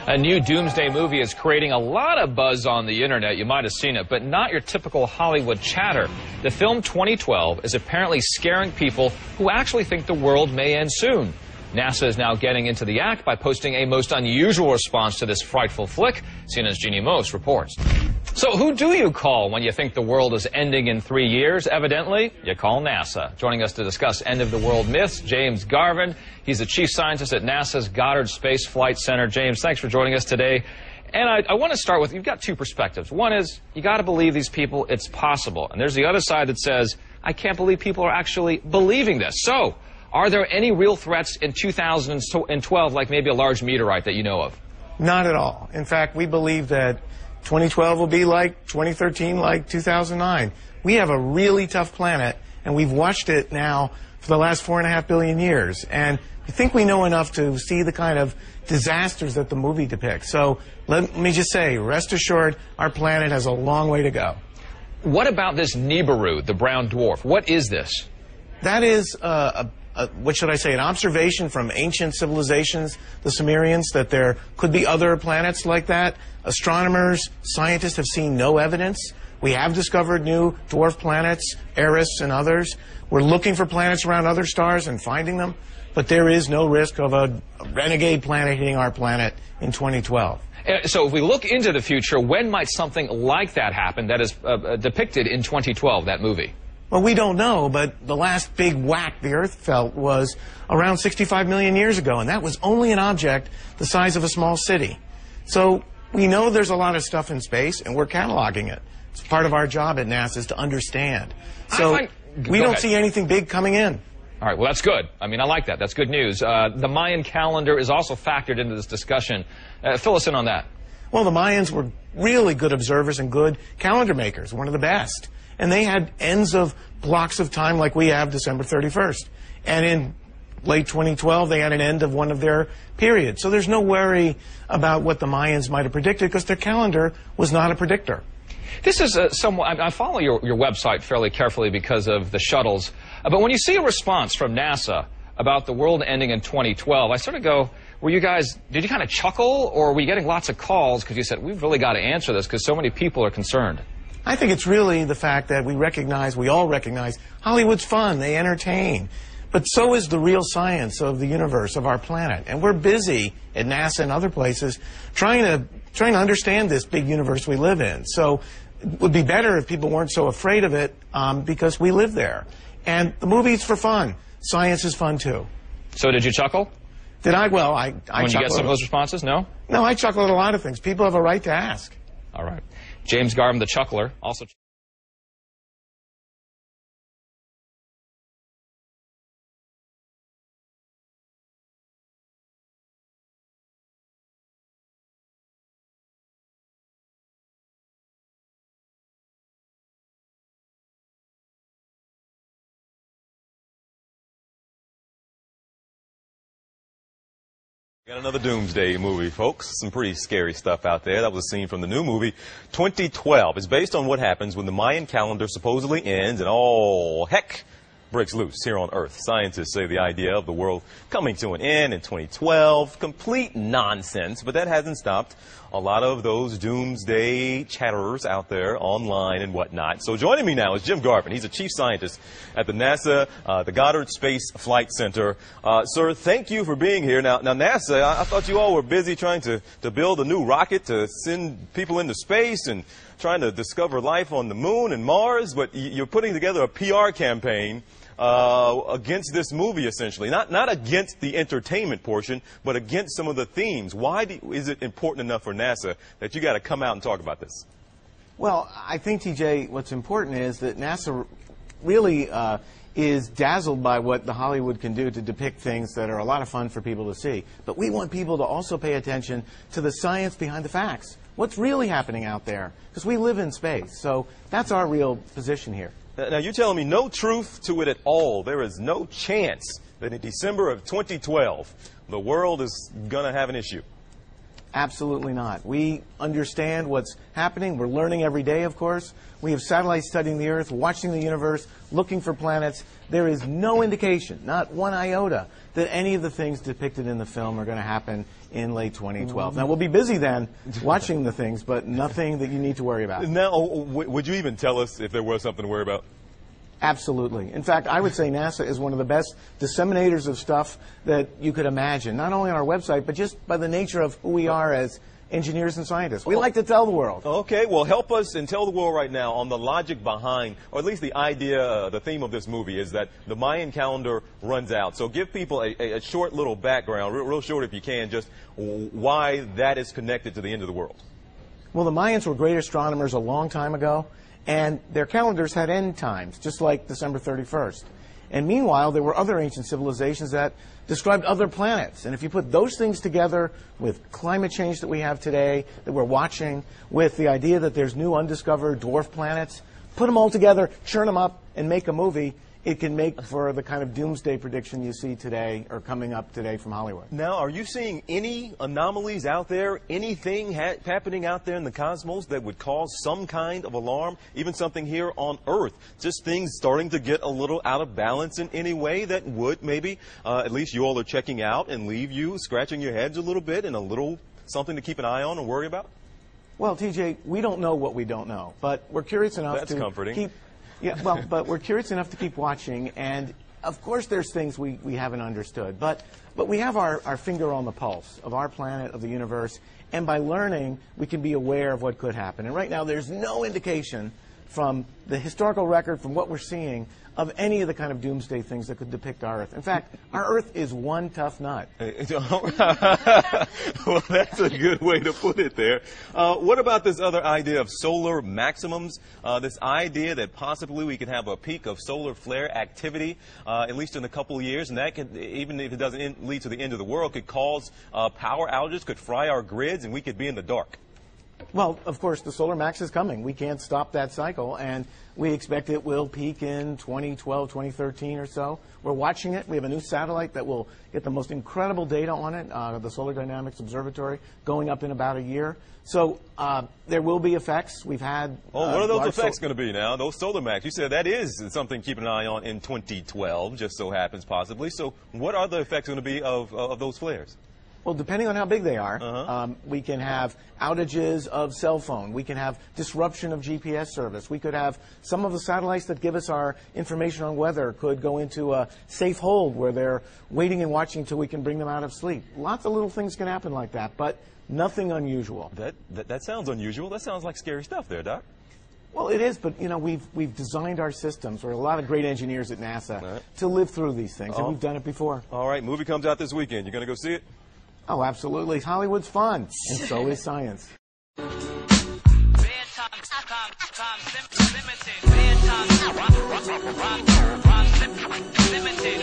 A new Doomsday movie is creating a lot of buzz on the internet. You might have seen it, but not your typical Hollywood chatter. The film 2012 is apparently scaring people who actually think the world may end soon. NASA is now getting into the act by posting a most unusual response to this frightful flick. CNN's Jeannie Most reports. So who do you call when you think the world is ending in 3 years? Evidently, you call NASA. Joining us to discuss end-of-the-world myths, James Garvin. He's the chief scientist at NASA's Goddard Space Flight Center. James, thanks for joining us today. And I want to start with, you've got two perspectives. One is, you got to believe these people, it's possible. And there's the other side that says, I can't believe people are actually believing this. So, are there any real threats in 2012, like maybe a large meteorite that you know of? Not at all. In fact, we believe that 2012 will be like 2013, like 2009. We have a really tough planet, and we've watched it now for the last 4.5 billion years. And I think we know enough to see the kind of disasters that the movie depicts. So let me just say, rest assured, our planet has a long way to go. What about this Nibiru, the brown dwarf? What is this? That is what should I say, an observation from ancient civilizations, the Sumerians, that there could be other planets like that. Astronomers, scientists have seen no evidence. We have discovered new dwarf planets, Eris and others. We're looking for planets around other stars and finding them, but there is no risk of a renegade planet hitting our planet in 2012. So if we look into the future, when might something like that happen that is depicted in 2012, that movie? Well, we don't know, but the last big whack the Earth felt was around 65 million years ago, and that was only an object the size of a small city. So we know there's a lot of stuff in space, and we're cataloging it. It's part of our job at NASA is to understand. So we don't see anything big coming in. All right, well, that's good. I mean, I like that. That's good news. The Mayan calendar is also factored into this discussion. Fill us in on that. Well, the Mayans were really good observers and good calendar makers, one of the best. And they had ends of blocks of time like we have December 31st. And in late 2012, they had an end of one of their periods. So there's no worry about what the Mayans might have predicted because their calendar was not a predictor. This is somewhat, I follow your website fairly carefully because of the shuttles. But when you see a response from NASA about the world ending in 2012, I sort of go, did you kind of chuckle, or were you getting lots of calls because you said, we've really got to answer this because so many people are concerned? I think it's really the fact that we all recognize, Hollywood's fun, they entertain. But so is the real science of the universe, of our planet. And we're busy at NASA and other places trying to understand this big universe we live in. So it would be better if people weren't so afraid of it because we live there. And the movie's for fun. Science is fun, too. So did you chuckle? Did I? Well, I When you get some of those responses, no? No, I chuckle at a lot of things. People have a right to ask. All right. James Garvin, the Chuckler, also... Got another Doomsday movie, folks. Some pretty scary stuff out there. That was a scene from the new movie, 2012. It's based on what happens when the Mayan calendar supposedly ends and all heck breaks loose here on Earth. Scientists say the idea of the world coming to an end in 2012, complete nonsense, but that hasn't stopped a lot of those doomsday chatterers out there online and whatnot. So joining me now is Jim Garvin. He's a chief scientist at the NASA, the Goddard Space Flight Center. Sir, thank you for being here. Now NASA, I thought you all were busy trying to build a new rocket to send people into space and trying to discover life on the moon and Mars, but you're putting together a PR campaign against this movie, essentially. Not against the entertainment portion, but against some of the themes. Why is it important enough for NASA that you got to come out and talk about this? Well, I think, TJ, what's important is that NASA really is dazzled by what the Hollywood can do to depict things that are a lot of fun for people to see. But we want people to also pay attention to the science behind the facts. What's really happening out there? Because we live in space. So that's our real position here. Now, you're telling me no truth to it at all. There is no chance that in December of 2012, the world is going to have an issue. Absolutely not. We understand what's happening. We're learning every day, of course. We have satellites studying the Earth, watching the universe, looking for planets. There is no indication, not one iota, that any of the things depicted in the film are going to happen in late 2012. Now, we'll be busy then watching the things, but nothing that you need to worry about. Now, would you even tell us if there was something to worry about? Absolutely. In fact, I would say NASA is one of the best disseminators of stuff that you could imagine, not only on our website, but just by the nature of who we are as engineers and scientists. We like to tell the world. Okay, well, help us and tell the world right now on the logic behind, or at least the idea, the theme of this movie is that the Mayan calendar runs out. So give people a short little background, real short if you can, just why that is connected to the end of the world. Well, the Mayans were great astronomers a long time ago, and their calendars had end times, just like December 31st. And meanwhile, there were other ancient civilizations that described other planets. And if you put those things together with climate change that we have today, that we're watching, with the idea that there's new undiscovered dwarf planets, put them all together, churn them up, and make a movie, it can make for the kind of doomsday prediction you see today or coming up today from Hollywood. Now, are you seeing any anomalies out there, anything happening out there in the cosmos that would cause some kind of alarm, even something here on Earth? Just things starting to get a little out of balance in any way that would maybe, at least you all are checking out and leave you scratching your heads a little bit and a little something to keep an eye on and worry about? Well, TJ, we don't know what we don't know, but we're curious enough to comforting. keep... Yeah, well, but we're curious enough to keep watching, and of course there's things we haven't understood, but we have our finger on the pulse of our planet, of the universe, and by learning, we can be aware of what could happen. And right now, there's no indication from the historical record, from what we're seeing, of any of the kind of doomsday things that could depict our Earth. In fact, our Earth is one tough nut. Well, that's a good way to put it there. What about this other idea of solar maximums? This idea that possibly we could have a peak of solar flare activity, at least in a couple of years, and that could, even if it doesn't lead to the end of the world, could cause power outages, could fry our grids, and we could be in the dark. Well, of course, the solar max is coming. We can't stop that cycle, and we expect it will peak in 2012, 2013 or so. We're watching it. We have a new satellite that will get the most incredible data on it, the Solar Dynamics Observatory, going up in about a year. So there will be effects. We've had... Oh, what are those effects going to be now? Those solar max, you said that is something to keep an eye on in 2012, just so happens possibly. So what are the effects going to be of those flares? Well, depending on how big they are, we can have outages of cell phone. We can have disruption of GPS service. We could have some of the satellites that give us our information on weather could go into a safe hold where they're waiting and watching until we can bring them out of sleep. Lots of little things can happen like that, but nothing unusual. That sounds unusual. That sounds like scary stuff there, Doc. Well, it is, but, you know, we've designed our systems. We're a lot of great engineers at NASA to live through these things, and we've done it before. All right, movie comes out this weekend. You going to go see it? Oh, absolutely. Hollywood's fun, and so is science. Limited.